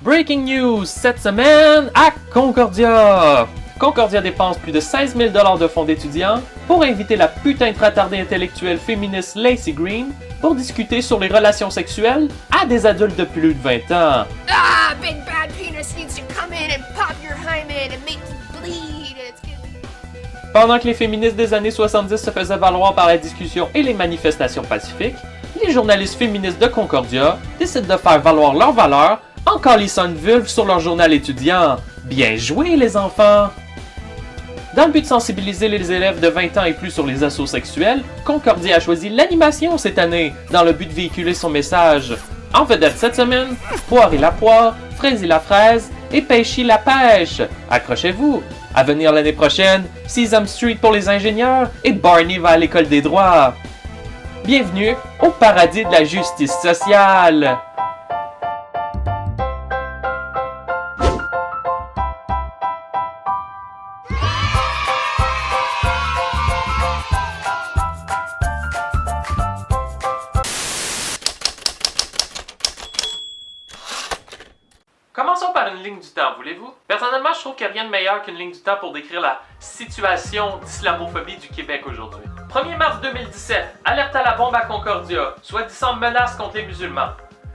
Breaking news cette semaine à Concordia! Concordia dépense plus de 16 000 $ de fonds d'étudiants pour inviter la putain de retardée intellectuelle féministe Lacey Green pour discuter sur les relations sexuelles à des adultes de plus de 20 ans. Ah, big bad penis needs to come in and pop your hymen and make you bleed. Pendant que les féministes des années 70 se faisaient valoir par la discussion et les manifestations pacifiques, les journalistes féministes de Concordia décident de faire valoir leurs valeurs en calissant une vulve sur leur journal étudiant. Bien joué, les enfants! Dans le but de sensibiliser les élèves de 20 ans et plus sur les assauts sexuels, Concordia a choisi l'animation cette année, dans le but de véhiculer son message. En vedette cette semaine, Poire et la poire, Fraise et la fraise, et Pêchy la pêche. Accrochez-vous! À venir l'année prochaine, Sesame Street pour les ingénieurs et Barney va à l'école des droits. Bienvenue au paradis de la justice sociale! Commençons par une ligne du temps, voulez-vous? Personnellement, je trouve qu'il n'y a rien de meilleur qu'une ligne du temps pour décrire la situation d'islamophobie du Québec aujourd'hui. 1er mars 2017, alerte à la bombe à Concordia, soi-disant menace contre les musulmans.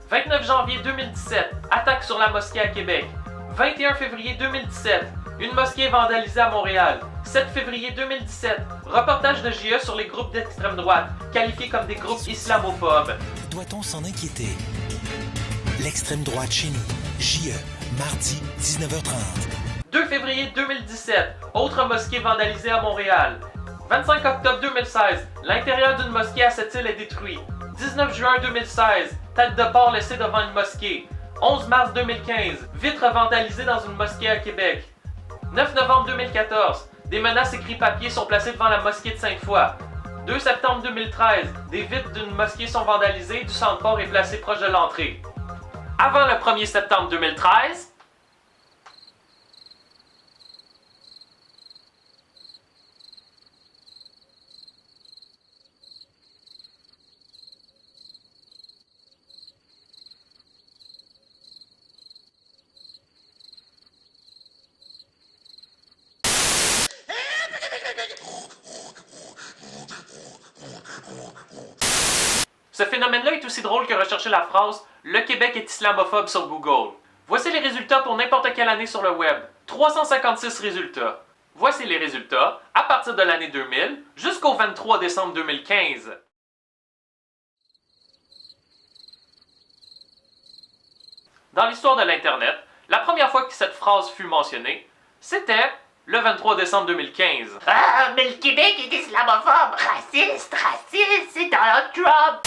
29 janvier 2017, attaque sur la mosquée à Québec. 21 février 2017, une mosquée vandalisée à Montréal. 7 février 2017, reportage de JE sur les groupes d'extrême droite, qualifiés comme des groupes islamophobes. Doit-on s'en inquiéter? L'extrême droite chez nous. JE, mardi, 19h30. 2 février 2017, autre mosquée vandalisée à Montréal. 25 octobre 2016, l'intérieur d'une mosquée à cette île est détruit. 19 juin 2016, tête de porc laissée devant une mosquée. 11 mars 2015, vitre vandalisée dans une mosquée à Québec. 9 novembre 2014, des menaces écrits papier sont placées devant la mosquée de Sainte-Foy. 2 septembre 2013, des vitres d'une mosquée sont vandalisées, du centre-port est placé proche de l'entrée. Avant le 1er septembre 2013, ce phénomène-là est aussi drôle que rechercher la phrase « Le Québec est islamophobe » sur Google. Voici les résultats pour n'importe quelle année sur le web. 356 résultats. Voici les résultats à partir de l'année 2000 jusqu'au 23 décembre 2015. Dans l'histoire de l'Internet, la première fois que cette phrase fut mentionnée, c'était le 23 décembre 2015. Ah, mais le Québec est islamophobe, raciste, c'est Donald Trump.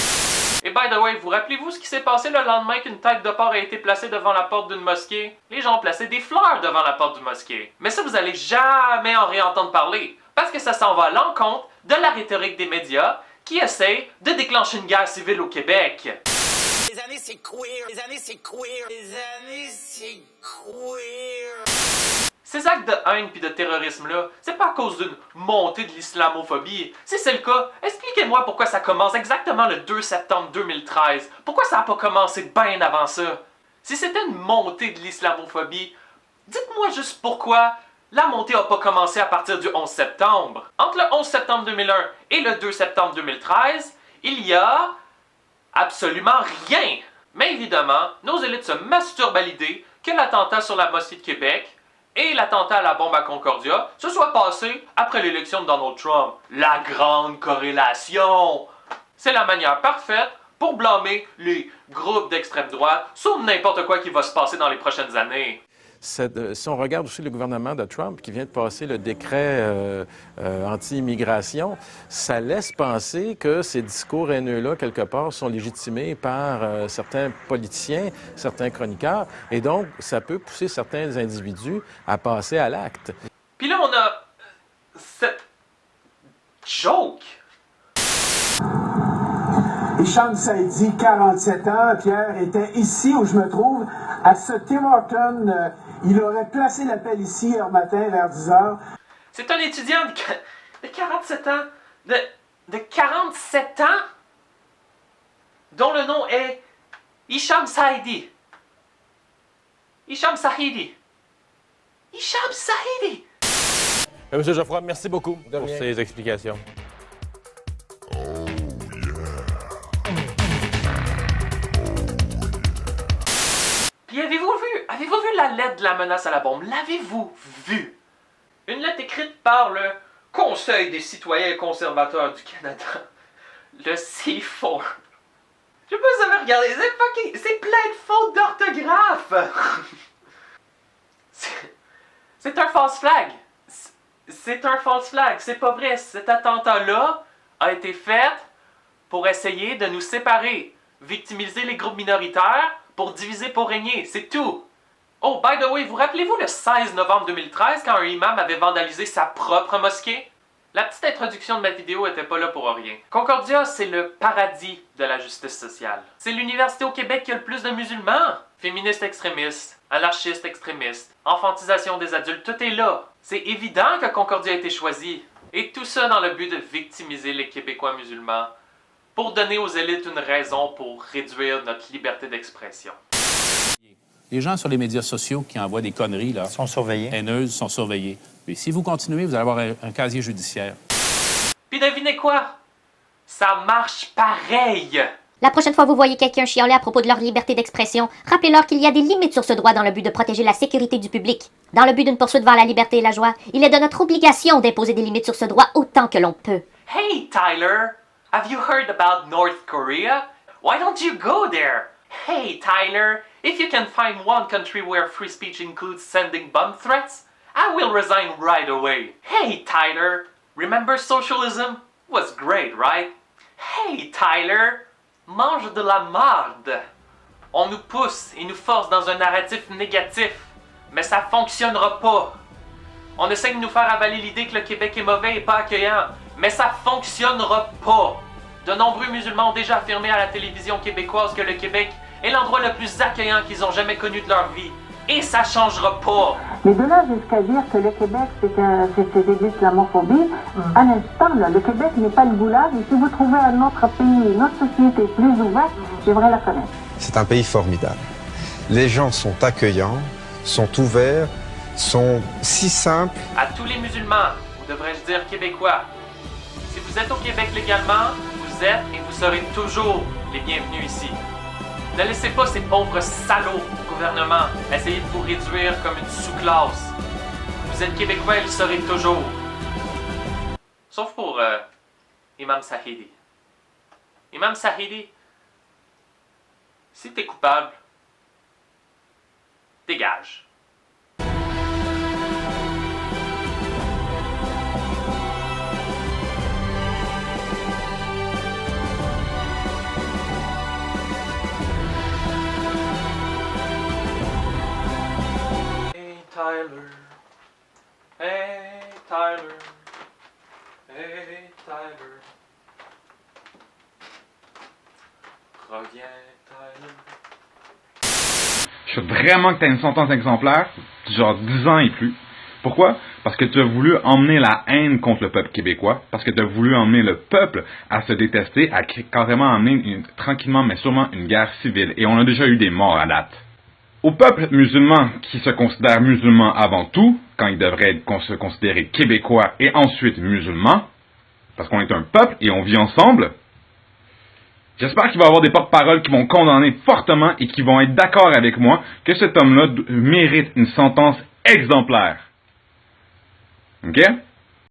Et by the way, vous rappelez-vous ce qui s'est passé le lendemain qu'une tête de porc a été placée devant la porte d'une mosquée? Les gens ont placé des fleurs devant la porte d'une mosquée. Mais ça, vous allez jamais en réentendre parler, parce que ça s'en va à l'encontre de la rhétorique des médias qui essayent de déclencher une guerre civile au Québec. Les années, c'est queer. Les années, c'est queer. Les années, c'est queer. Ces actes de haine puis de terrorisme-là, c'est pas à cause d'une montée de l'islamophobie. Si c'est le cas, expliquez-moi pourquoi ça commence exactement le 2 septembre 2013. Pourquoi ça n'a pas commencé bien avant ça? Si c'était une montée de l'islamophobie, dites-moi juste pourquoi la montée n'a pas commencé à partir du 11 septembre. Entre le 11 septembre 2001 et le 2 septembre 2013, il y a absolument rien. Mais évidemment, nos élites se masturbent à l'idée que l'attentat sur la mosquée de Québec et l'attentat à la bombe à Concordia se soit passé après l'élection de Donald Trump. La grande corrélation! C'est la manière parfaite pour blâmer les groupes d'extrême droite sur n'importe quoi qui va se passer dans les prochaines années. Si on regarde aussi le gouvernement de Trump qui vient de passer le décret anti-immigration, ça laisse penser que ces discours haineux-là, quelque part, sont légitimés par certains politiciens, certains chroniqueurs, et donc ça peut pousser certains individus à passer à l'acte. Puis là, on a cette joke. Hicham Saidi, 47 ans. Pierre était ici où je me trouve, à ce Tim Hortons. Il aurait placé l'appel ici hier matin vers 10h. C'est un étudiant de 47 ans. De 47 ans? Dont le nom est Hicham Saidi. Hicham Sahidi. Hicham Sahidi. Monsieur Geoffroy, merci beaucoup pour ces explications. Puis avez-vous vu la lettre de la menace à la bombe? L'avez-vous vu? Une lettre écrite par le Conseil des citoyens conservateurs du Canada. Le C4. Je sais pas si vous avez regardé, c'est plein de fautes d'orthographe. C'est un false flag. C'est un false flag, c'est pas vrai. Cet attentat-là a été fait pour essayer de nous séparer, victimiser les groupes minoritaires pour diviser pour régner, c'est tout. Oh, by the way, vous rappelez-vous le 16 novembre 2013 quand un imam avait vandalisé sa propre mosquée? La petite introduction de ma vidéo était pas là pour rien. Concordia, c'est le paradis de la justice sociale. C'est l'université au Québec qui a le plus de musulmans. Féministes extrémistes, anarchistes extrémistes, enfantisation des adultes, tout est là. C'est évident que Concordia a été choisi. Et tout ça dans le but de victimiser les Québécois musulmans pour donner aux élites une raison pour réduire notre liberté d'expression. Les gens sur les médias sociaux qui envoient des conneries là, sont surveillés. Haineuses sont surveillés. Mais si vous continuez, vous allez avoir un casier judiciaire. Puis devinez quoi? Ça marche pareil! La prochaine fois que vous voyez quelqu'un chialer à propos de leur liberté d'expression, rappelez-leur qu'il y a des limites sur ce droit dans le but de protéger la sécurité du public. Dans le but d'une poursuite vers la liberté et la joie, il est de notre obligation d'imposer des limites sur ce droit autant que l'on peut. Hey Tyler, have you heard about North Korea? Why don't you go there? Hey Tyler, if you can find one country where free speech includes sending bomb threats, I will resign right away. Hey Tyler, remember socialism? Was great, right? Hey Tyler, mange de la marde. On nous pousse et nous force dans un narratif négatif, mais ça fonctionnera pas. On essaie de nous faire avaler l'idée que le Québec est mauvais et pas accueillant, mais ça fonctionnera pas. De nombreux musulmans ont déjà affirmé à la télévision québécoise que le Québec est l'endroit le plus accueillant qu'ils ont jamais connu de leur vie. Et ça changera pas. Mais de là jusqu'à dire que le Québec, c'est de l'islamophobie, à l'instant, là, le Québec n'est pas le goulag. Et si vous trouvez un autre pays, une autre société plus ouverte, j'aimerais la connaître. C'est un pays formidable. Les gens sont accueillants, sont ouverts, sont si simples. À tous les musulmans, ou devrais-je dire québécois, si vous êtes au Québec légalement, vous êtes et vous serez toujours les bienvenus ici. Ne laissez pas ces pauvres salauds au gouvernement essayer de vous réduire comme une sous-classe. Vous êtes Québécois et le serez toujours. Sauf pour Imam Sahidi. Imam Sahidi, si t'es coupable, dégage. Tyler, hey Tyler, hey Tyler, reviens Tyler. Je veux vraiment que tu aies une sentence exemplaire, genre 10 ans et plus. Pourquoi? Parce que tu as voulu emmener la haine contre le peuple québécois, parce que tu as voulu emmener le peuple à se détester, à carrément emmener tranquillement mais sûrement une guerre civile. Et on a déjà eu des morts à date. Au peuple musulman qui se considère musulman avant tout, quand il devrait se considérer québécois et ensuite musulman, parce qu'on est un peuple et on vit ensemble, j'espère qu'il va y avoir des porte-paroles qui vont condamner fortement et qui vont être d'accord avec moi que cet homme-là mérite une sentence exemplaire. OK?